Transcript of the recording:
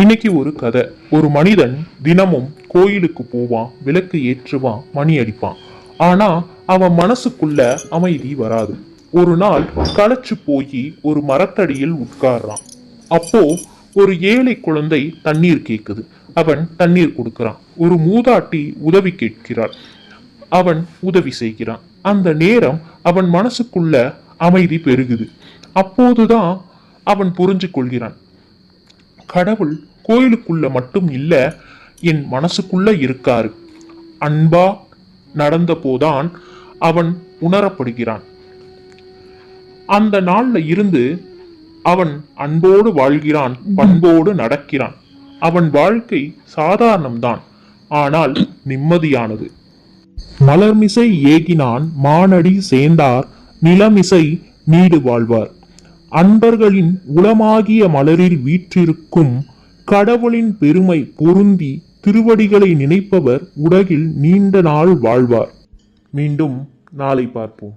இன்னைக்கு ஒரு கதை. ஒரு மனிதன் தினமும் கோயிலுக்கு போவான், விளக்கு ஏற்றுவான், மணி அடிப்பான். ஆனா அவன் மனசுக்குள்ள அமைதி வராது. ஒரு நாள் களைச்சு போய் ஒரு மரத்தடியில் உட்கார்றான். அப்போ ஒரு ஏழை குழந்தை தண்ணீர் கேக்குது. அவன் தண்ணீர் கொடுக்கிறான். ஒரு மூதாட்டி உதவி கேட்கிறாள். அவன் உதவி செய்கிறான். அந்த நேரம் அவன் மனசுக்குள்ள அமைதி பெருகுது. அப்போதுதான் அவன் புரிஞ்சு கொள்கிறான், கடவுள் கோயிலுக்குள்ள மட்டும் இல்ல, என் மனசுக்குள்ள இருக்காரு. அன்பா நடந்த போதான் அவன் உணரப்படுகிறான். அந்த நாள்ல இருந்து அவன் அன்போடு வாழ்கிறான், பண்போடு நடக்கிறான். அவன் வாழ்க்கை சாதாரணம்தான், ஆனால் நிம்மதியானது. மலர்மிசை ஏகினான் மானடி சேர்ந்தார், நிலமிசை நீடு வாழ்வார். அன்பர்களின் உளமாகிய மலரில் வீற்றிருக்கும் கடவுளின் பெருமை பொருந்தி திருவடிகளை நினைப்பவர் உலகில் நீண்ட நாள் வாழ்வார். மீண்டும் நாளை பார்ப்போம்.